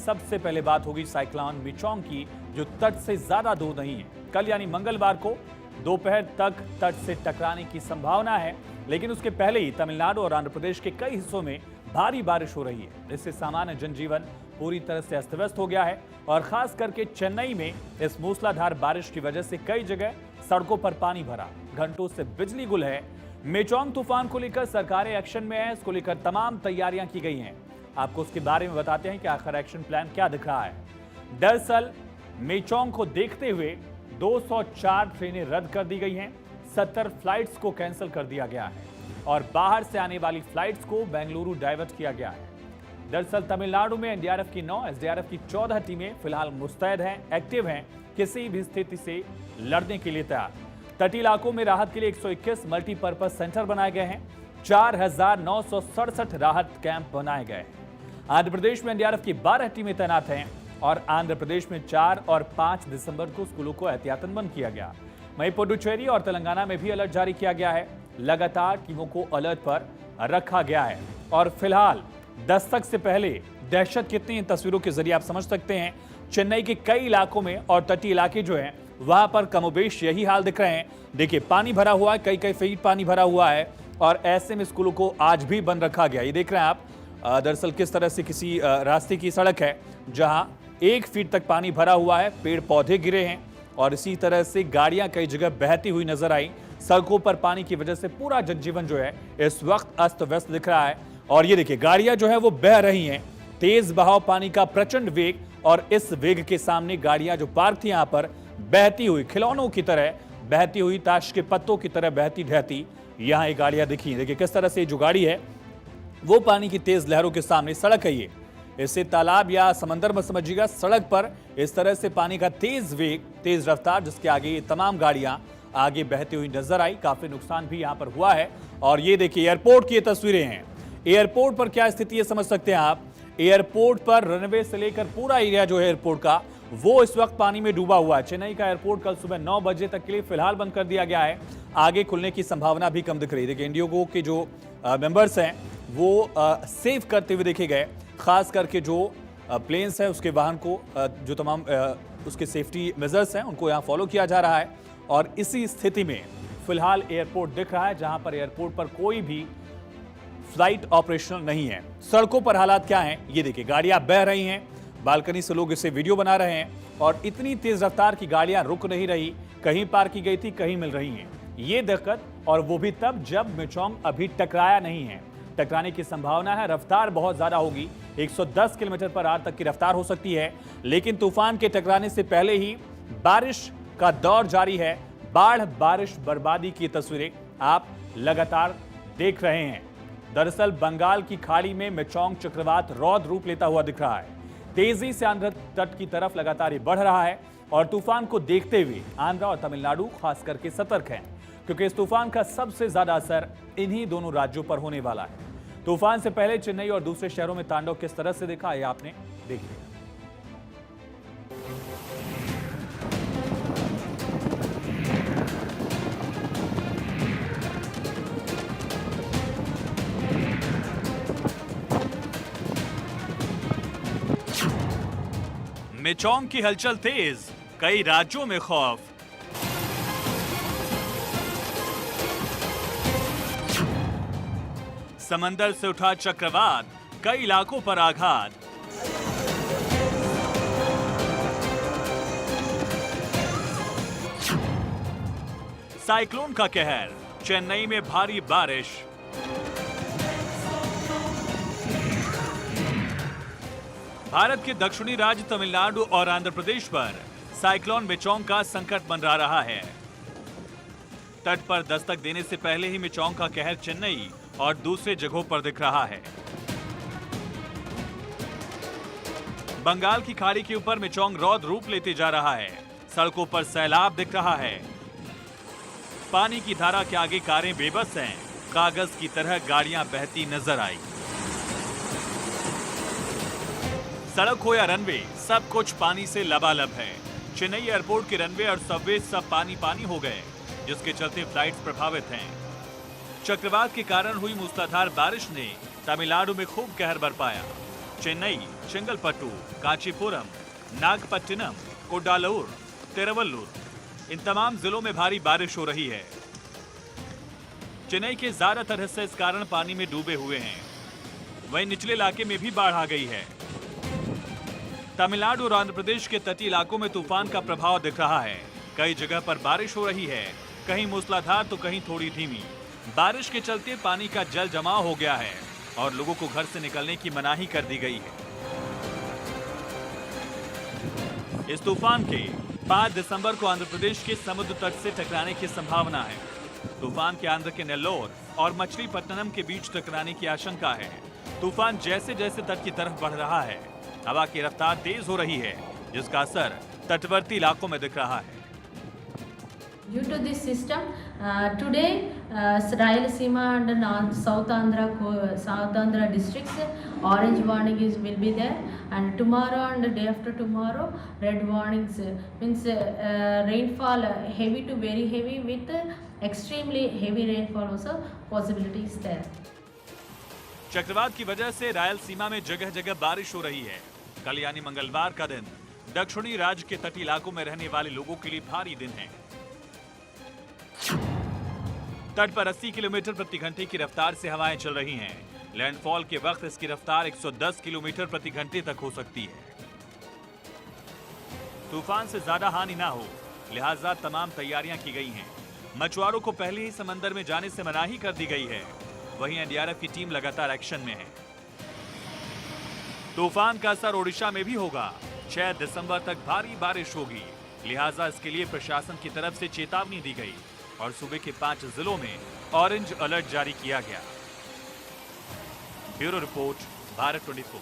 सबसे पहले बात होगी साइक्लोन मिचोंग की, जो तट से ज्यादा दूर नहीं है। कल यानी मंगलवार को दोपहर तक तट से टकराने की संभावना है, लेकिन उसके पहले ही तमिलनाडु और आंध्र प्रदेश के कई हिस्सों में भारी बारिश हो रही है। इससे सामान्य जनजीवन पूरी तरह से अस्त व्यस्त हो गया है और खास करके चेन्नई में इस मूसलाधार बारिश की वजह से कई जगह सड़कों पर पानी भरा, घंटों से बिजली गुल है। मिचोंग तूफान को लेकर सरकारें एक्शन में है, इसको लेकर तमाम तैयारियां की गई हैं। आपको उसके बारे में बताते हैं कि आखिर एक्शन प्लान क्या दिख रहा है। दरअसल मिचोंग को देखते हुए 204 ट्रेनें रद्द कर दी गई हैं, 70 फ्लाइट्स को कैंसिल कर दिया गया है और बाहर से आने वाली फ्लाइट्स को बेंगलुरु डाइवर्ट किया गया है। दरअसल तमिलनाडु में एनडीआरएफ की 9, एसडीआरएफ की 14 टीमें फिलहाल मुस्तैद हैं, एक्टिव हैं, किसी भी स्थिति से लड़ने के लिए तैयार। तटीय इलाकों में राहत के लिए 121 मल्टीपर्पज सेंटर बनाए गए हैं, 4,967 राहत कैंप बनाए गए हैं। आंध्र प्रदेश में एनडीआरएफ की 12 टीमें तैनात हैं और आंध्र प्रदेश में 4 और 5 दिसंबर को स्कूलों को एहतियातन बंद किया गया। वहीं पुडुचेरी और तेलंगाना में भी अलर्ट जारी किया गया है। लगातार टीमों को अलर्ट पर रखा गया है और फिलहाल दस्तक से पहले दहशत कितनी, इन तस्वीरों के जरिए आप समझ सकते हैं। चेन्नई के कई इलाकों में और तटीय इलाके जो हैं वहां पर कमोबेश यही हाल दिख रहे हैं। देखिए पानी भरा हुआ है, कई फीट पानी भरा हुआ है और ऐसे में स्कूलों को आज भी बंद रखा गया। ये देख रहे हैं आप दरअसल किस तरह से किसी रास्ते की सड़क है जहां 1 फीट तक पानी भरा हुआ है, पेड़ पौधे गिरे हैं और इसी तरह से गाड़ियां कई जगह बहती हुई नजर आई। सड़कों पर पानी की वजह से पूरा जनजीवन जो है इस वक्त अस्त व्यस्त दिख रहा है और ये देखिए गाड़ियां जो है वो बह रही हैं, तेज बहाव पानी का प्रचंड वेग और इस वेग के सामने गाड़ियां जो पार्क थी यहां पर बहती हुई, खिलौनों की तरह बहती हुई, ताश के पत्तों की तरह बहती ढहती यहां ये गाड़ियां दिखी। देखिए किस तरह से जो गाड़ी है वो पानी की तेज लहरों के सामने, सड़क है ये, इससे तालाब या समंदर में समझिएगा, सड़क पर इस तरह से पानी का तेज वेग, तेज रफ्तार, जिसके आगे ये तमाम गाड़ियां आगे बहती हुई नजर आई। काफी नुकसान भी यहां पर हुआ है और ये देखिए एयरपोर्ट की ये तस्वीरें हैं। एयरपोर्ट पर क्या स्थिति है समझ सकते हैं आप। एयरपोर्ट पर रनवे से लेकर पूरा एरिया जो है एयरपोर्ट का वो इस वक्त पानी में डूबा हुआ है। चेन्नई का एयरपोर्ट कल सुबह 9 बजे तक के लिए फिलहाल बंद कर दिया गया है, आगे खुलने की संभावना भी कम दिख रही है। देखिए इंडिगो के जो मेंबर्स हैं वो सेव करते हुए देखे गए, खास करके जो प्लेन्स है उसके वाहन को जो तमाम उसके सेफ्टी मेजर्स हैं उनको यहाँ फॉलो किया जा रहा है और इसी स्थिति में फिलहाल एयरपोर्ट दिख रहा है जहां पर एयरपोर्ट पर कोई भी फ्लाइट ऑपरेशनल नहीं है। सड़कों पर हालात क्या हैं ये देखिए, गाड़ियां बह रही हैं, बालकनी से लोग इसे वीडियो बना रहे हैं और इतनी तेज रफ्तार की गाड़ियां रुक नहीं रही, कहीं पार की गई थी, कहीं मिल रही हैं। ये दिक्कत, और वो भी तब जब मिचोंग अभी टकराया नहीं है। टकराने की संभावना है, रफ्तार बहुत ज्यादा होगी, 110 किलोमीटर पर आवर तक की रफ्तार हो सकती है, लेकिन तूफान के टकराने से पहले ही बारिश का दौर जारी है। बाढ़, बारिश, बर्बादी की तस्वीरें आप लगातार देख रहे हैं। दरअसल बंगाल की खाड़ी में मिचोंग चक्रवात रौद्र रूप लेता हुआ दिख रहा है, तेजी से आंध्र तट की तरफ लगातार ये बढ़ रहा है और तूफान को देखते हुए आंध्र और तमिलनाडु खास करके सतर्क हैं, क्योंकि इस तूफान का सबसे ज्यादा असर इन्हीं दोनों राज्यों पर होने वाला है। तूफान से पहले चेन्नई और दूसरे शहरों में तांडव किस तरह से देखा, ये आपने देख लिया। मिचोंग की हलचल तेज, कई राज्यों में खौफ। समंदर से उठा चक्रवात, कई इलाकों पर आघात। साइक्लोन का कहर, चेन्नई में भारी बारिश। भारत के दक्षिणी राज्य तमिलनाडु और आंध्र प्रदेश पर साइक्लोन मिचोंग का संकट मंडरा रहा है। तट पर दस्तक देने से पहले ही मिचोंग का कहर चेन्नई और दूसरे जगहों पर दिख रहा है। बंगाल की खाड़ी के ऊपर मिचोंग रौद्र रूप लेते जा रहा है, सड़कों पर सैलाब दिख रहा है। पानी की धारा के आगे कारें बेबस हैं, कागज की तरह गाड़ियां बहती नजर आई। सड़क हो या रनवे, सब कुछ पानी से लबालब है। चेन्नई एयरपोर्ट के रनवे और सबवे सब पानी पानी हो गए, जिसके चलते फ्लाइट्स प्रभावित हैं। चक्रवात के कारण हुई मूसलाधार बारिश ने तमिलनाडु में खूब कहर बरपाया। चेन्नई, चेंगलपट्टू, कांचीपुरम, नागपट्टिनम, कोडालूर, तिरुवल्लुर इन तमाम जिलों में भारी बारिश हो रही है। चेन्नई के ज्यादातर हिस्से इस कारण पानी में डूबे हुए हैं। वहीं निचले इलाके में भी बाढ़ आ गई है। तमिलनाडु और आंध्र प्रदेश के तटीय इलाकों में तूफान का प्रभाव दिख रहा है। कई जगह पर बारिश हो रही है, कहीं मूसलाधार तो कहीं थोड़ी धीमी। बारिश के चलते पानी का जल जमाव हो गया है और लोगों को घर से निकलने की मनाही कर दी गई है। इस तूफान के 5 दिसंबर को आंध्र प्रदेश के समुद्र तट से टकराने की संभावना है। तूफान के आंध्र के नेल्लोर और मछलीपट्टनम के बीच टकराने की आशंका है। तूफान जैसे जैसे तट की तरफ बढ़ रहा है, हवा की रफ्तार तेज हो रही है, जिसका असर तटवर्ती इलाकों में दिख रहा है। Due to this system, today Rayalaseema and South Andhra districts orange warning will be there, and tomorrow and the day after tomorrow red warnings means rainfall heavy to very heavy with extremely heavy rainfall also possibility is there. चक्रवात की वजह से रायलसीमा में जगह जगह बारिश हो रही है। कल यानी मंगलवार का दिन दक्षिणी राज्य के तटीय इलाकों में रहने वाले लोगों के लिए भारी दिन है। तट पर 80 किलोमीटर प्रति घंटे की रफ्तार से हवाएं चल रही हैं। लैंडफॉल के वक्त इसकी रफ्तार 110 किलोमीटर प्रति घंटे तक हो सकती है। तूफान से ज्यादा हानि ना हो, लिहाजा तमाम तैयारियां की गई हैं। मछुआरों को पहले ही समंदर में जाने से मनाही कर दी गई है। वहीं एनडीआरएफ की टीम लगातार एक्शन में है। तूफान का असर ओडिशा में भी होगा। 6 दिसंबर तक भारी बारिश होगी, लिहाजा इसके लिए प्रशासन की तरफ से चेतावनी दी गई और सूबे के 5 जिलों में ऑरेंज अलर्ट जारी किया गया। Bureau report, Bharat 24।